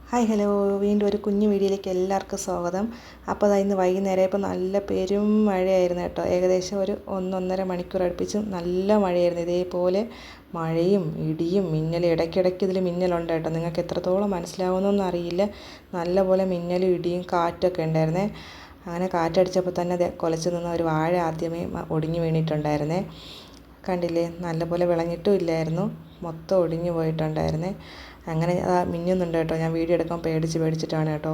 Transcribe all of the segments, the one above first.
Hi hello, വീണ്ടും ഒരു കുഞ്ഞു വീഡിയോയിലേക്ക് എല്ലാവർക്കും സ്വാഗതം. അപ്പോൾ ഇന്ന് വൈകുന്നേരം ഇപ്പോൾ നല്ല പെരും മഴയായിരുന്നു കേട്ടോ. ഏകദേശം ഒരു 1-1.5 മണിക്കൂർ അടുപ്പിച്ച് നല്ല മഴയായിരുന്നു. ഇതേപോലെ മഴയും ഇടിയും മിന്നലും ഇടയ്ക്കിടയ്ക്ക് ഇതിൽ മിന്നലുണ്ട് കേട്ടോ. നിങ്ങൾക്ക് എത്രത്തോളം മനസ്സിലാവുമെന്നൊന്നും അറിയില്ല. നല്ലപോലെ മിന്നലും ഇടിയും കാറ്റൊക്കെ ഉണ്ടായിരുന്നേ. അങ്ങനെ കാറ്റടിച്ചപ്പോൾ തന്നെ കുലച്ച് നിന്ന ഒരു വാഴ ആദ്യമേ ഒടിഞ്ഞു വീണിട്ടുണ്ടായിരുന്നേ. കണ്ടില്ലേ, നല്ലപോലെ വിളഞ്ഞിട്ടും ഇല്ലായിരുന്നു, മൊത്തം ഒടിഞ്ഞു പോയിട്ടുണ്ടായിരുന്നേ. അങ്ങനെ മിന്നുന്നുണ്ട് കേട്ടോ. ഞാൻ വീഡിയോ എടുക്കാൻ പേടിച്ചിട്ടാണ് കേട്ടോ.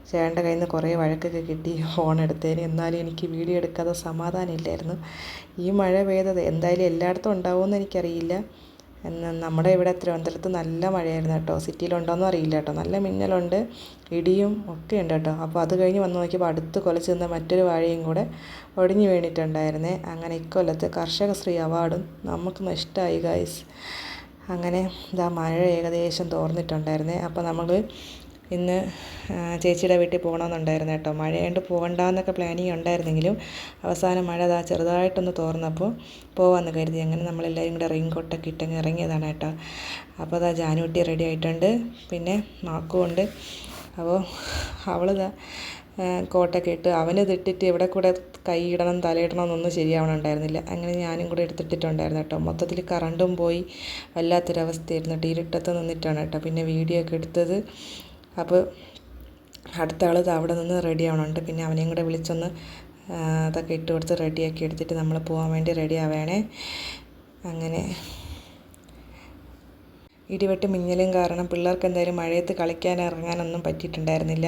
ചേട്ടൻ്റെ കയ്യിൽ നിന്ന് കുറേ വഴക്കൊക്കെ കിട്ടി ഫോൺ എടുത്തതിന്. എന്നാലും എനിക്ക് വീഡിയോ എടുക്കാതെ സമാധാനം ഇല്ലായിരുന്നു. ഈ മഴ പെയ്തത് എന്തായാലും എല്ലായിടത്തും ഉണ്ടാവുമെന്ന് എനിക്കറിയില്ല. നമ്മുടെ ഇവിടെ തിരുവനന്തപുരത്ത് നല്ല മഴയായിരുന്നു കേട്ടോ. സിറ്റിയിലുണ്ടോയെന്നും അറിയില്ല കേട്ടോ. നല്ല മിന്നലുണ്ട്, ഇടിയും ഒക്കെ ഉണ്ട് കേട്ടോ. അപ്പോൾ അത് കഴിഞ്ഞ് വന്ന് നോക്കിയപ്പോൾ അടുത്ത് കുലച്ച് നിന്ന മറ്റൊരു വാഴയും കൂടെ ഒടിഞ്ഞു വീണിട്ടുണ്ടായിരുന്നേ. അങ്ങനെ ഇക്കൊല്ലത്തെ കർഷകശ്രീ അവാർഡും നമുക്ക് നഷ്ടമായി ഗൈസ്. അങ്ങനെ മഴ ഏകദേശം തോർന്നിട്ടുണ്ടായിരുന്നേ. അപ്പോൾ നമ്മൾ ഇന്ന് ചേച്ചിയുടെ വീട്ടിൽ പോകണമെന്നുണ്ടായിരുന്നു കേട്ടോ. മഴയുണ്ട് പോകണ്ടെന്നൊക്കെ പ്ലാനിങ് ഉണ്ടായിരുന്നെങ്കിലും അവസാനം മഴ ചെറുതായിട്ടൊന്ന് തോർന്നപ്പോൾ പോകാമെന്ന് കരുതി. അങ്ങനെ നമ്മളെല്ലാവരും കൂടെ റെയിൻ കോട്ടൊക്കെ ഇട്ടങ്ങ് ഇറങ്ങിയതാണ് കേട്ടോ. അപ്പോൾ ജാനുകുട്ടി റെഡി ആയിട്ടുണ്ട്, പിന്നെ മാക്കുമുണ്ട്. അപ്പോൾ അവൾ കോട്ടൊക്കെ ഇട്ട് അവന് ഇതിട്ടിട്ട് ഇവിടെ കൂടെ കൈ ഇടണം തലയിടണം എന്നൊന്നും ശരിയാവണുണ്ടായിരുന്നില്ല. അങ്ങനെ ഞാനും കൂടെ എടുത്തിട്ടിട്ടുണ്ടായിരുന്നു കേട്ടോ. മൊത്തത്തിൽ കറണ്ടും പോയി വല്ലാത്തൊരവസ്ഥയായിരുന്നു കേട്ടോ. ഇരുട്ടത്ത് നിന്നിട്ടാണ് കേട്ടോ പിന്നെ വീഡിയോ ഒക്കെ എടുത്തത്. അപ്പോൾ അടുത്ത ആൾ അവിടെ നിന്ന് റെഡി ആവണുണ്ട്. പിന്നെ അവനെയും കൂടെ വിളിച്ചൊന്ന് അതൊക്കെ ഇട്ട് കൊടുത്ത് റെഡിയാക്കി എടുത്തിട്ട് നമ്മൾ പോകാൻ വേണ്ടി റെഡി ആവേണേ. അങ്ങനെ ഇടിവെട്ട് മിന്നലും കാരണം പിള്ളേർക്ക് എന്തായാലും മഴയത്ത് കളിക്കാൻ ഇറങ്ങാനൊന്നും പറ്റിയിട്ടുണ്ടായിരുന്നില്ല.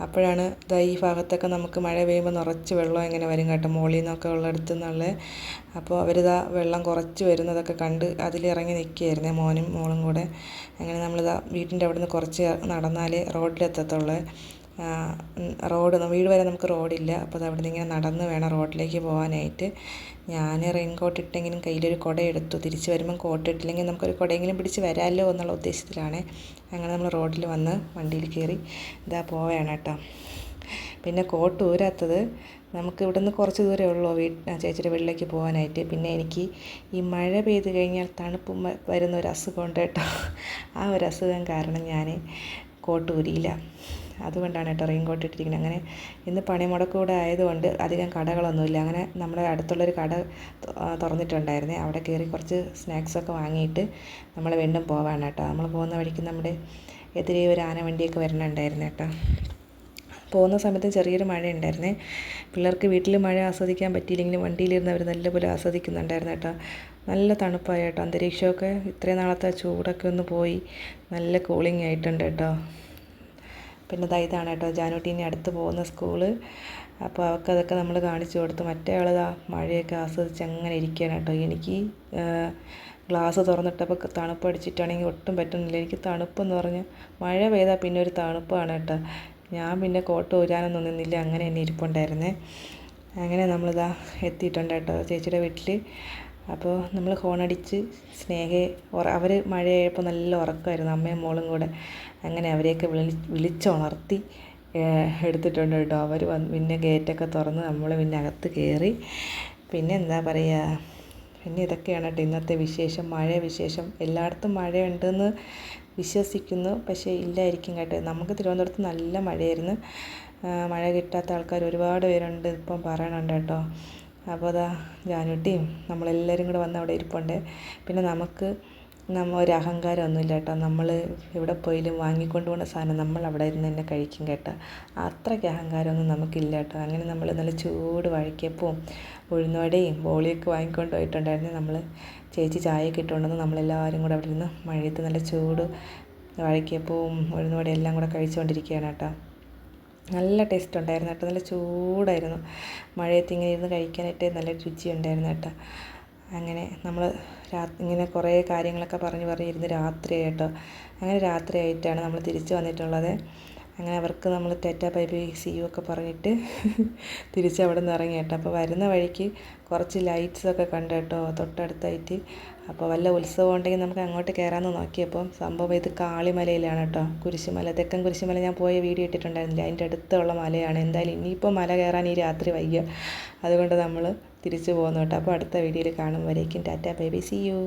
അപ്പോഴാണ് ഈ ഭാഗത്തൊക്കെ നമുക്ക് മഴ പെയ്യുമ്പോൾ നിറച്ച് വെള്ളം ഇങ്ങനെ വരും കേട്ടോ, മുകളിൽ നിന്നൊക്കെ ഉള്ളിടത്തു നിന്നുള്ള. അപ്പോൾ അവർ വെള്ളം കുറച്ച് വരുന്നതൊക്കെ കണ്ട് അതിലിറങ്ങി നിൽക്കുകയായിരുന്നേ, മോനും മോളും കൂടെ. അങ്ങനെ വീട്ടിൻ്റെ അവിടെ നിന്ന് കുറച്ച് നടന്നാലേ റോഡിലെത്തത്തുള്ളൂ. വീട് വരെ നമുക്ക് റോഡില്ല. അപ്പോൾ അവിടെ നിന്ന് ഇങ്ങനെ നടന്ന് വേണം റോഡിലേക്ക് പോകാനായിട്ട്. ഞാൻ റെയിൻ കോട്ട് ഇട്ടെങ്കിലും കയ്യിലൊരു കുട എടുത്തു. തിരിച്ച് വരുമ്പം കോട്ട് ഇട്ടില്ലെങ്കിൽ നമുക്കൊരു കുടയെങ്കിലും പിടിച്ച് വരാമല്ലോ എന്നുള്ള ഉദ്ദേശത്തിലാണ്. അങ്ങനെ നമ്മൾ റോഡിൽ വന്ന് വണ്ടിയിൽ കയറി പോവുകയാണ് കേട്ടോ. പിന്നെ കോട്ട് ഊരാത്തത് നമുക്ക് ഇവിടെ നിന്ന് കുറച്ച് ദൂരമേ ഉള്ളൂ ചേച്ചിയുടെ വീട്ടിലേക്ക് പോകാനായിട്ട്. പിന്നെ എനിക്ക് ഈ മഴ പെയ്ത് കഴിഞ്ഞാൽ തണുപ്പ് വരുന്ന ഒരു അസുഖമുണ്ട് കേട്ടോ. ആ ഒരു അസുഖം കാരണം ഞാൻ കോട്ട് ഊരിയില്ല. അതുകൊണ്ടാണ് കേട്ടോ റെയിൻ കോട്ട് ഇട്ടിരിക്കുന്നത്. അങ്ങനെ ഇന്ന് പണിമുടക്ക് കൂടെ ആയതുകൊണ്ട് അധികം കടകളൊന്നുമില്ല. അങ്ങനെ നമ്മുടെ അടുത്തുള്ളൊരു കട തുറന്നിട്ടുണ്ടായിരുന്നേ. അവിടെ കയറി കുറച്ച് സ്നാക്സൊക്കെ വാങ്ങിയിട്ട് നമ്മൾ വീണ്ടും പോവാണ് കേട്ടോ. നമ്മൾ പോകുന്ന വഴിക്ക് നമ്മുടെ എതിരെ ഒരു ആന വണ്ടിയൊക്കെ വരണുണ്ടായിരുന്നു കേട്ടോ. പോകുന്ന സമയത്ത് ചെറിയൊരു മഴ ഉണ്ടായിരുന്നേ. പിള്ളേർക്ക് വീട്ടിൽ മഴ ആസ്വദിക്കാൻ പറ്റിയില്ലെങ്കിലും വണ്ടിയിലിരുന്ന് അവർ നല്ലപോലെ ആസ്വദിക്കുന്നുണ്ടായിരുന്നു കേട്ടോ. നല്ല തണുപ്പായി കേട്ടോ. അന്തരീക്ഷമൊക്കെ ഇത്രയും നാളത്തെ ചൂടൊക്കെ ഒന്ന് പോയി നല്ല കൂളിംഗ് ആയിട്ടുണ്ട് കേട്ടോ. പിന്നെ ഇതാണ് കേട്ടോ ജാനുട്ടീനെ അടുത്ത് പോകുന്ന സ്കൂള്. അപ്പോൾ അതൊക്കെ നമ്മൾ കാണിച്ചു കൊടുത്തു. മറ്റേ ആൾ മഴയൊക്കെ ആസ്വദിച്ച് അങ്ങനെ ഇരിക്കുകയാണ് കേട്ടോ. എനിക്ക് ഗ്ലാസ് തുറന്നിട്ടപ്പോൾ തണുപ്പ് അടിച്ചിട്ടാണെങ്കിൽ ഒട്ടും പറ്റുന്നില്ല. എനിക്ക് തണുപ്പെന്ന് പറഞ്ഞാൽ മഴ പെയ്താൽ പിന്നെ ഒരു തണുപ്പാണ് കേട്ടോ. ഞാൻ പിന്നെ കോട്ട് ഊരാനൊന്നും നിന്നില്ല, അങ്ങനെ തന്നെ ഇരിപ്പുണ്ടായിരുന്നേ. അങ്ങനെ എത്തിയിട്ടുണ്ട് കേട്ടോ ചേച്ചിയുടെ വീട്ടിൽ. അപ്പോൾ നമ്മൾ ഹോണടിച്ച് അവർ മഴയായപ്പോൾ നല്ല ഉറക്കമായിരുന്നു, അമ്മയും മോളും കൂടെ. അങ്ങനെ അവരെയൊക്കെ വിളിച്ചുണർത്തി എടുത്തിട്ടുണ്ട് കേട്ടോ. അവർ പിന്നെ ഗേറ്റൊക്കെ തുറന്ന് നമ്മൾ പിന്നെ അകത്ത് കയറി. പിന്നെ എന്താ പറയുക, പിന്നെ ഇതൊക്കെയാണ് കേട്ടോ ഇന്നത്തെ വിശേഷം. മഴ വിശേഷം. എല്ലായിടത്തും മഴയുണ്ടെന്ന് വിശ്വസിക്കുന്നു, പക്ഷേ ഇല്ലായിരിക്കും കേട്ടോ. നമുക്ക് തിരുവനന്തപുരത്ത് നല്ല മഴയായിരുന്നു. മഴ കിട്ടാത്ത ആൾക്കാർ ഒരുപാട് പേരുണ്ട് ഇപ്പം പറയണുണ്ട് കേട്ടോ. അപ്പോൾ ജാനുട്ടിയും നമ്മളെല്ലാവരും കൂടെ വന്ന് അവിടെ ഇരിപ്പുണ്ട്. പിന്നെ നമുക്ക് ഒരു അഹങ്കാരമൊന്നുമില്ല കേട്ടോ. നമ്മൾ എവിടെ പോയാലും വാങ്ങിക്കൊണ്ട് പോകുന്ന സാധനം നമ്മൾ അവിടെ ഇരുന്ന് തന്നെ കഴിക്കും കേട്ടോ. അത്രയ്ക്ക് അഹങ്കാരമൊന്നും നമുക്കില്ല കേട്ടോ. അങ്ങനെ നമ്മൾ നല്ല ചൂട് വഴക്കിയപ്പവും ഉഴുന്നുവടയും ബോളിയൊക്കെ വാങ്ങിക്കൊണ്ട് പോയിട്ടുണ്ടായിരുന്നു. നമ്മൾ ചേച്ചി ചായയൊക്കെ ഇട്ടുകൊണ്ടെന്ന് നമ്മളെല്ലാവരും കൂടെ അവിടെ ഇരുന്ന് മഴയത്ത് നല്ല ചൂട് വഴക്കിയപ്പവും ഉഴുന്നുവടയും എല്ലാം കൂടെ കഴിച്ചുകൊണ്ടിരിക്കുകയാണ് കേട്ടോ. നല്ല ടേസ്റ്റ് ഉണ്ടായിരുന്നു കേട്ടോ. നല്ല ചൂടായിരുന്നു. മഴയത്ത് ഇങ്ങനെ ഇരുന്ന് കഴിക്കാനായിട്ട് നല്ല രുചി ഉണ്ടായിരുന്നു കേട്ടോ. അങ്ങനെ നമ്മൾ ഇങ്ങനെ കുറേ കാര്യങ്ങളൊക്കെ പറഞ്ഞിരുന്ന് രാത്രി കേട്ടോ. അങ്ങനെ രാത്രിയായിട്ടാണ് നമ്മൾ തിരിച്ച് വന്നിട്ടുള്ളത്. അങ്ങനെ അവർക്ക് നമ്മൾ tata bye bye see you ഒക്കെ പറഞ്ഞിട്ട് തിരിച്ച് അവിടെ നിന്ന് ഇറങ്ങി കേട്ടോ. അപ്പോൾ വരുന്ന വഴിക്ക് കുറച്ച് ലൈറ്റ്സൊക്കെ കണ്ടു കേട്ടോ തൊട്ടടുത്തായിട്ട്. അപ്പോൾ വല്ല ഉത്സവം ഉണ്ടെങ്കിൽ നമുക്ക് അങ്ങോട്ട് കയറാമെന്ന് നോക്കിയപ്പോൾ സംഭവം ഇത് കാളിമലയിലാണ് കേട്ടോ. കുരിശുമല, തെക്കൻ കുരിശുമല ഞാൻ പോയ വീഡിയോ ഇട്ടിട്ടുണ്ടായിരുന്നില്ല, അതിൻ്റെ അടുത്തുള്ള മലയാണ്. എന്തായാലും ഇനിയിപ്പോൾ മല കയറാൻ ഈ രാത്രി വയ്യ, അതുകൊണ്ട് നമ്മൾ തിരിച്ചു പോകുന്നു കേട്ടോ. അപ്പോൾ അടുത്ത വീഡിയോയിൽ കാണും വരേക്കും tata bye bye see U.